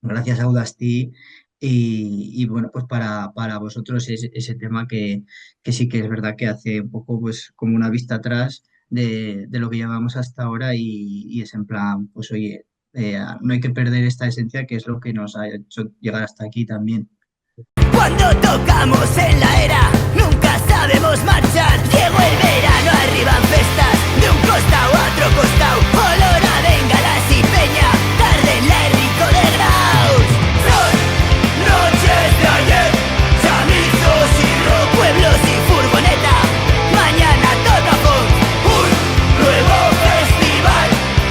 gracias a Audacity. Y bueno, pues para vosotros ese tema que sí que es verdad que hace un poco pues como una vista atrás de lo que llevamos hasta ahora y es en plan, pues oye, no hay que perder esta esencia que es lo que nos ha hecho llegar hasta aquí también. Cuando tocamos en la era, nunca sabemos marchar. Llegó el verano, arriban festas, de un costado a otro costado. Olor a bengalas y peña, tarde en la rico de Graus. Son noches de ayer, chamizos y rock, pueblos y furgoneta. Mañana toca punk, un nuevo festival,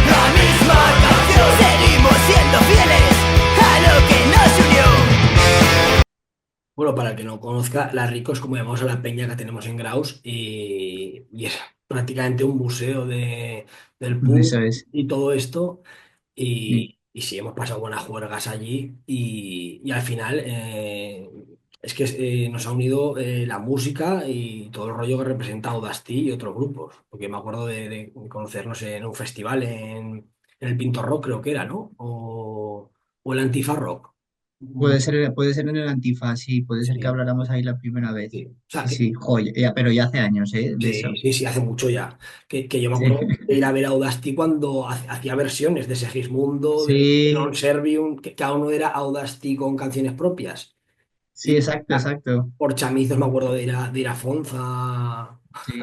la misma canción. Seguimos siendo fieles a lo que nos unió. Bueno, para el que no conozca, La Rico es como llamamos a la peña que tenemos en Graus y es prácticamente un museo del pub Eso es. y todo esto. Sí. Y sí, hemos pasado buenas juergas allí y al final es que nos ha unido la música y todo el rollo que representa Audacity y otros grupos. Porque me acuerdo de conocernos en un festival en el Pinto Rock, creo que era, ¿no? O el Antifa Rock. Puede ser en el Antifa, sí, puede ser que Sí, habláramos ahí la primera vez. sí. O sea, Sí, sí, joya, pero ya hace años, ¿eh? De sí, eso. sí, sí, hace mucho ya. Que yo me Sí, acuerdo de ir a ver a Audacity cuando hacía versiones de Segismundo, de Non sí, Servium, que cada uno era Audacity con canciones propias. sí, Y exacto, exacto. por chamizos me acuerdo de ir a Fonza. Sí.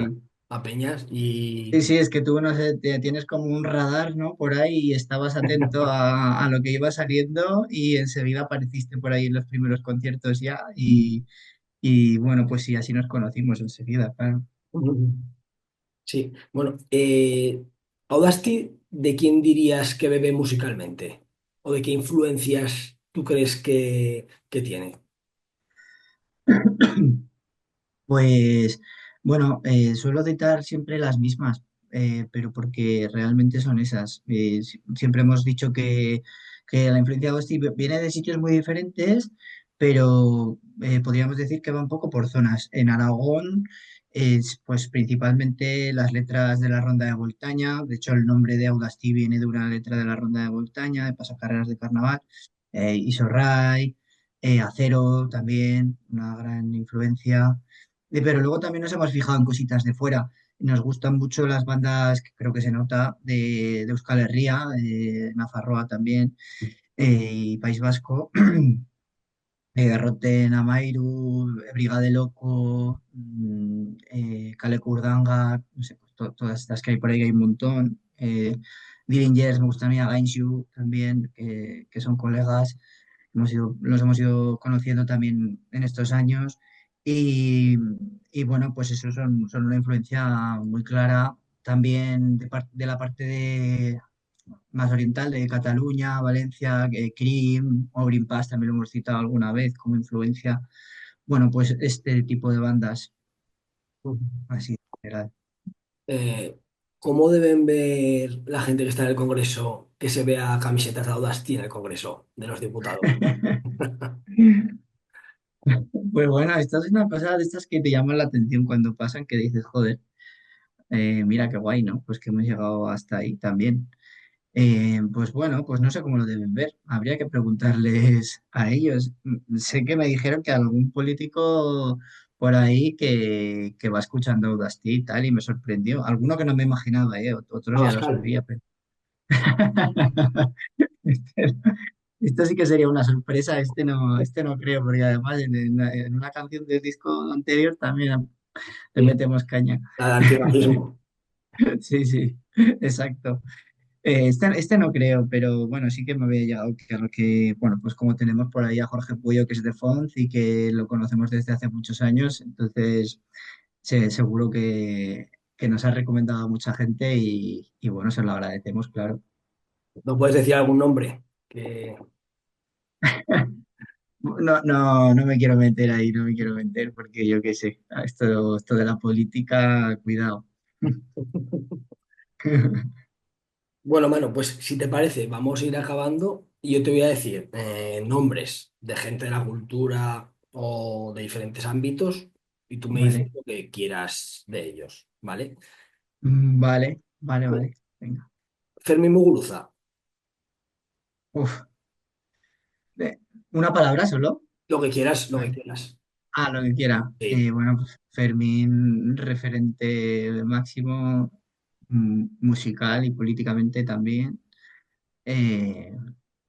a peñas Sí, y sí, es que tú, no sé, tienes como un radar, ¿no? Por ahí y estabas atento a lo que iba saliendo y enseguida apareciste por ahí en los primeros conciertos ya y bueno, pues sí, así nos conocimos enseguida, claro. sí, bueno, Audacity, ¿de quién dirías que bebe musicalmente? ¿O de qué influencias tú crees que tiene? Pues bueno, suelo citar siempre las mismas, pero porque realmente son esas. Siempre hemos dicho que la influencia de Agostí viene de sitios muy diferentes, pero podríamos decir que va un poco por zonas. En Aragón, pues principalmente las letras de la Ronda de Voltaña. De hecho, el nombre de Audastí viene de una letra de la Ronda de Voltaña, de pasacarreras de carnaval. Isorray, Acero también, una gran influencia. Pero luego también nos hemos fijado en cositas de fuera. Nos gustan mucho las bandas, que creo que se nota, de Euskal Herria, Nafarroa también, y País Vasco. Roten Amairu, Brigade Loco, Kaleku Urdangar, no sé, pues todas estas que hay por ahí, que hay un montón. Dillinger, me gusta a mí, a Gainshu también, que son colegas. Los hemos ido conociendo también en estos años. Y, y bueno, pues eso son una influencia muy clara también de la parte más oriental, de Cataluña, Valencia, Cream, o Green Pass, también lo hemos citado alguna vez como influencia. Bueno, pues este tipo de bandas, así en general. Eh, ¿Cómo deben ver la gente que está en el Congreso que se vea camisetas de Audacity en el Congreso de los Diputados? Pues bueno, esta es una cosa de estas que te llaman la atención cuando pasan, que dices, joder, mira qué guay, ¿no? Pues que hemos llegado hasta ahí también. Pues bueno, pues no sé cómo lo deben ver. Habría que preguntarles a ellos. Sé que me dijeron que algún político por ahí que va escuchando Audacity y tal, y me sorprendió. Alguno que no me imaginaba, otros ya lo Abascal. sabía, pero... Esto sí que sería una sorpresa, este no creo, porque además en una canción del disco anterior también le Sí, metemos caña. la de antirracismo. Sí, sí, exacto. Este no creo, pero bueno, sí que me había llegado bueno, pues como tenemos por ahí a Jorge Puyo, que es de Fons y que lo conocemos desde hace muchos años, entonces seguro que nos ha recomendado a mucha gente y bueno, se lo agradecemos, claro. ¿No puedes decir algún nombre? Que... No, no, no me quiero meter ahí, no me quiero meter porque yo qué sé, esto de la política, cuidado. Bueno, mano, pues si te parece, vamos a ir acabando y yo te voy a decir nombres de gente de la cultura o de diferentes ámbitos y tú me dices Vale. lo que quieras de ellos, ¿vale? Vale, vale, vale. Venga. Fermín Muguruza, Uf, ¿una palabra solo? lo que quieras, lo que Vale. quieras. Lo que quiera. Sí. Bueno, pues Fermín, referente máximo, musical y políticamente también. Eh,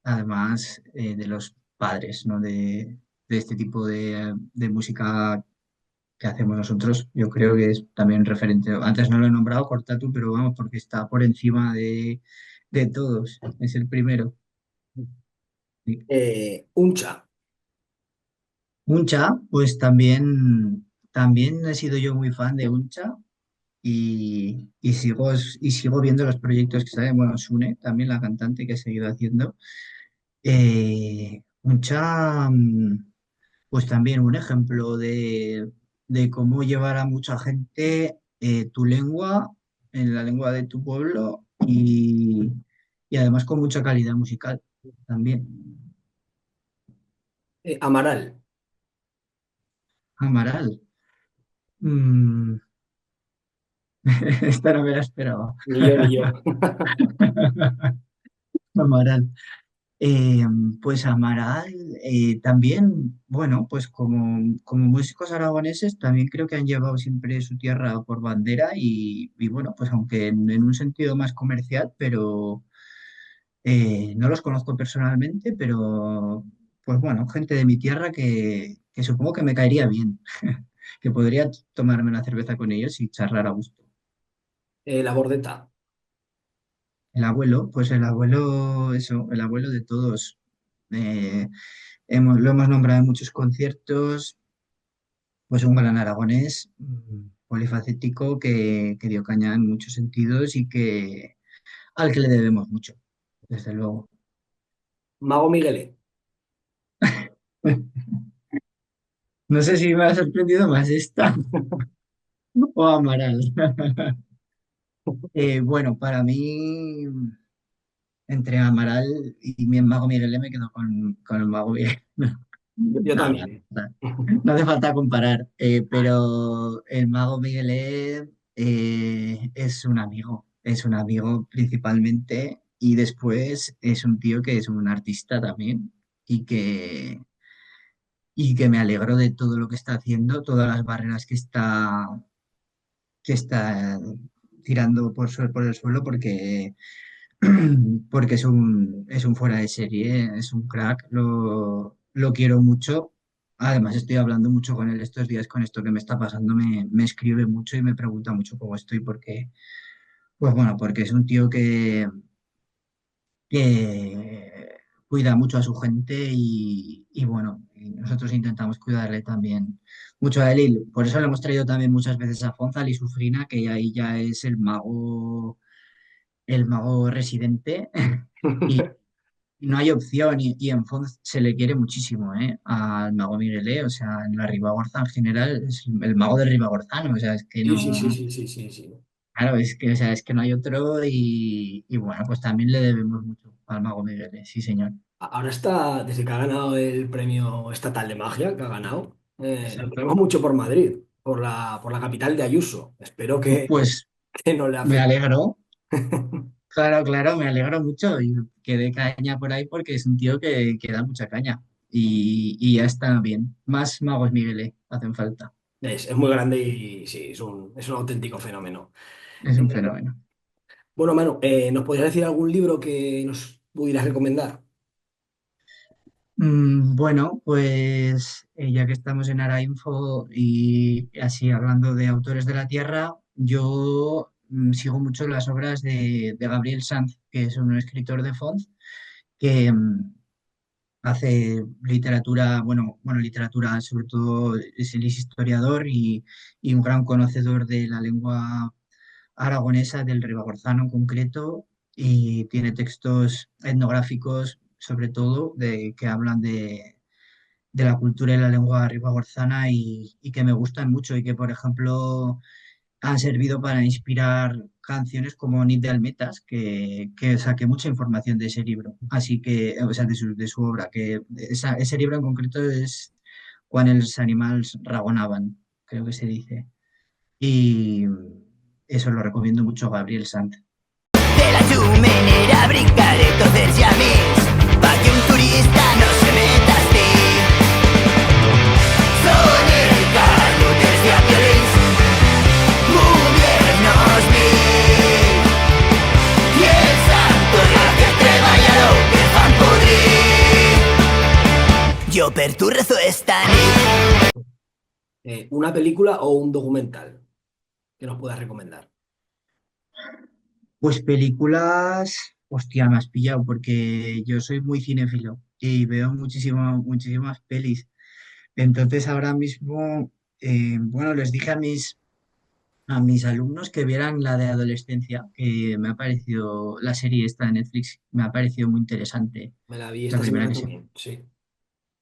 Además de los padres, ¿no? De este tipo de música que hacemos nosotros, yo creo que es también referente. Antes no lo he nombrado, Cortatu, pero vamos, porque está por encima de todos. Es el primero. Sí. Uncha, Uncha, pues también he sido yo muy fan de Uncha y sigo viendo los proyectos que salen. Bueno, Sune, también la cantante que he seguido haciendo. Uncha, pues también un ejemplo de cómo llevar a mucha gente tu lengua, en la lengua de tu pueblo y además con mucha calidad musical también. Amaral, Amaral. Mm, esta no me la esperaba. ni yo ni yo. Amaral. Eh, pues Amaral también, bueno, pues como músicos aragoneses también creo que han llevado siempre su tierra por bandera y bueno, pues aunque en un sentido más comercial, pero no los conozco personalmente, pero pues bueno, gente de mi tierra que supongo que me caería bien, que podría tomarme una cerveza con ellos y charlar a gusto. La Bordeta. El abuelo, pues el abuelo, eso, el abuelo de todos. Eh, lo hemos nombrado en muchos conciertos, pues un gran aragonés, polifacético, que dio caña en muchos sentidos y que al que le debemos mucho, desde luego. Mago Miguelé. No sé si me ha sorprendido más esta o Amaral. Bueno, para mí, entre Amaral y mi mago Miguel, me quedo con el mago Miguel. Yo No, también. no hace falta comparar, pero el mago Miguel es un amigo principalmente y después es un tío que es un artista también y que me alegro de todo lo que está haciendo, todas las barreras que está tirando por el suelo porque es un fuera de serie, es un crack, lo quiero mucho. Además, estoy hablando mucho con él estos días con esto que me está pasando, me escribe mucho y me pregunta mucho cómo estoy, pues bueno, porque es un tío que cuida mucho a su gente y bueno, y nosotros intentamos cuidarle también mucho a él y por eso le hemos traído también muchas veces a Fonzal y Sufrina, que ahí ya es el mago residente. Y no hay opción, y en Fons se le quiere muchísimo, al mago Miguelé, o sea, en la Ribagorza en general es el mago de Ribagorzano, o sea, es que Sí, sí, sí, no, sí, sí, sí, sí. claro, o sea, es que no hay otro y bueno, pues también le debemos mucho al mago Miguelé, sí, señor. Ahora está, desde que ha ganado el premio estatal de magia, que ha ganado, lo Exacto. tenemos mucho por Madrid, por la capital de Ayuso. Espero que, Pues que no le me afecte. alegro, claro, claro, me alegro mucho y que dé caña por ahí porque es un tío que da mucha caña y ya está bien. Más magos Miguelé hacen falta, Es muy grande y sí, es un auténtico fenómeno. es Eh, un fenómeno. bueno, Manu, ¿nos podrías decir algún libro que nos pudieras recomendar? Bueno, pues ya que estamos en Arainfo y así hablando de autores de la tierra, yo sigo mucho las obras de Gabriel Sanz, que es un escritor de Font, que hace literatura, bueno, literatura, sobre todo él es historiador y un gran conocedor de la lengua aragonesa, del ribagorzano en concreto, y tiene textos etnográficos, sobre todo, que hablan de la cultura y la lengua ribagorzana y que me gustan mucho y que, por ejemplo, han servido para inspirar canciones como Nit de Almetas, que saqué mucha información de ese libro, así que, o sea, de su obra, que ese libro en concreto es Quan els animals ragonaban, creo que se dice, y eso lo recomiendo mucho, Gabriel Sanz. De la llumenera brincaré tots els llamis pa' que un turista no se meta así. Son el cargo dels diables, gobiernos mil, i el santo i aquest treballador que fan podrir. Jo per tu rezo esta nit. ¿Una película o un documental que nos puedas recomendar? Pues películas, hostia, me has pillado porque yo soy muy cinéfilo y veo muchísimas pelis. Entonces ahora mismo, bueno, les dije a mis alumnos que vieran la de adolescencia, que me ha parecido, la serie esta de Netflix, me ha parecido muy interesante. Me la vi La esta primera semana que se... también, sí.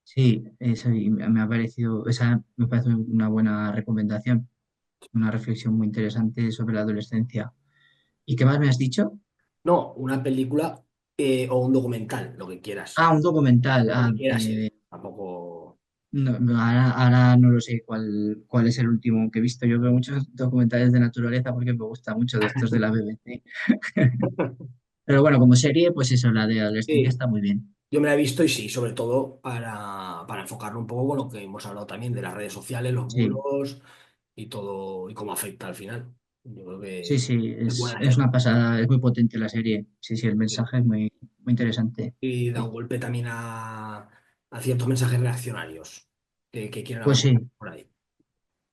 Sí, esa y me ha parecido, esa me parece una buena recomendación, una reflexión muy interesante sobre la adolescencia. ¿Y qué más me has dicho? No, una película o un documental, lo que quieras. Ah, un documental. Lo que quieras, tampoco. No, ahora no lo sé cuál es el último que he visto. Yo veo muchos documentales de naturaleza porque me gusta mucho de estos de la BBC. Pero bueno, como serie, pues eso, la de adolescencia Sí, está muy bien. yo me la he visto y sí, sobre todo para enfocarlo un poco con lo que hemos hablado también de las redes sociales, los Sí, bulos y todo, y cómo afecta al final. Yo creo sí, que sí, es es, buena es serie. una pasada, es muy potente la serie. Sí, sí, el Sí. mensaje es muy, muy interesante. Y da Sí. un golpe también a ciertos mensajes reaccionarios que quieren Pues avanzar sí, por ahí.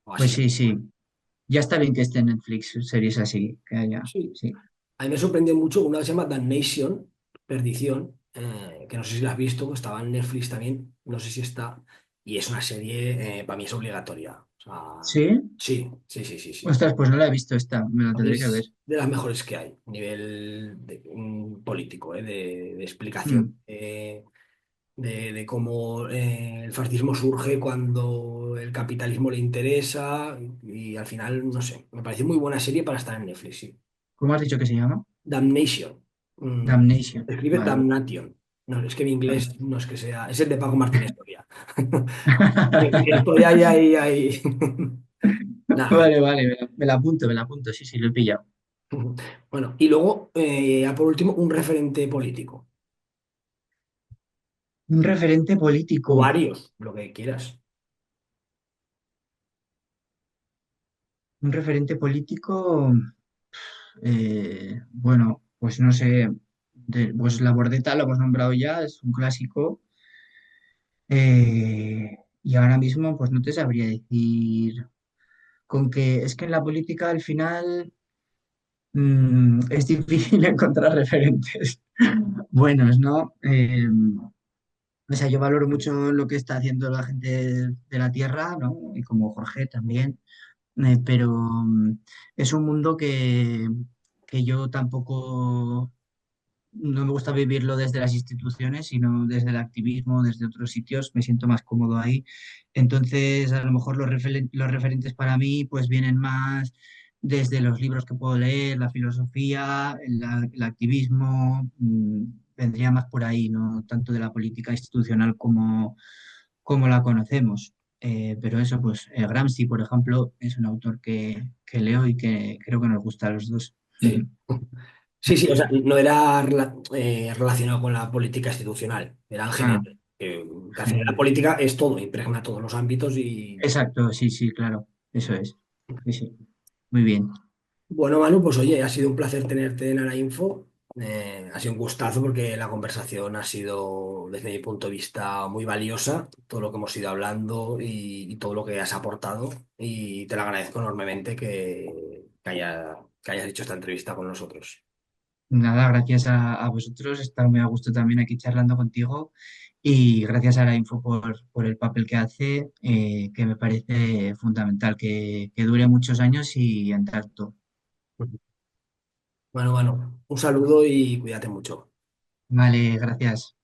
O pues así. sí, sí. Ya está bien que esté en Netflix, series así, que haya, Sí. sí. A mí me sorprendió mucho una que se llama Damnation, Perdición, que no sé si la has visto, estaba en Netflix también, no sé si está, y es una serie, para mí es obligatoria. O sea, ¿Sí? sí, sí, sí, sí, sí. Ostras, pues no la he visto esta, me la Para mí tendré que ver. es de las mejores que hay, a nivel político, de explicación, Mm. de cómo el fascismo surge cuando el capitalismo le interesa, y al final, no sé, me parece muy buena serie para estar en Netflix, sí. ¿Cómo has dicho que se llama? Damnation. Mm, Damnation. escribe Vale. Damnation. No, es que mi Vale. inglés no es que sea. Es el de Paco Martínez Soria. Estoy ahí, ahí, ahí. Nada. Vale, vale, me la apunto, sí, sí, lo he pillado. Bueno, y luego, ya por último, un referente político. Un referente O político. varios, lo que quieras. Un referente político, bueno, pues no sé, pues la Bordeta lo hemos nombrado ya, es un clásico. Y ahora mismo, pues no te sabría decir, con que es que en la política al final es difícil encontrar referentes buenos, ¿no? O sea, yo valoro mucho lo que está haciendo la gente de la tierra, ¿no? Y como Jorge también, pero es un mundo que yo tampoco, no me gusta vivirlo desde las instituciones, sino desde el activismo, desde otros sitios, me siento más cómodo ahí. Entonces, a lo mejor los referentes para mí pues vienen más desde los libros que puedo leer, la filosofía, el activismo, vendría más por ahí, no tanto de la política institucional como la conocemos. Pero eso, pues Gramsci, por ejemplo, es un autor que leo y que creo que nos gusta a los dos. Sí. Sí, sí, o sea, no era relacionado con la política institucional, era en Ah, general. Que al final la genial. política es todo, impregna todos los ámbitos y. Exacto, sí, sí, claro, eso es. Sí, sí. Muy bien. Bueno, Manu, pues oye, ha sido un placer tenerte en Info. Ha sido un gustazo porque la conversación ha sido, desde mi punto de vista, muy valiosa, todo lo que hemos ido hablando y todo lo que has aportado. Y te lo agradezco enormemente que hayas hecho esta entrevista con nosotros. Nada, gracias a vosotros, he estado muy a gusto también aquí charlando contigo y gracias a la Info por el papel que hace, que me parece fundamental, que dure muchos años y en tanto. Bueno, un saludo y cuídate mucho. Vale, gracias.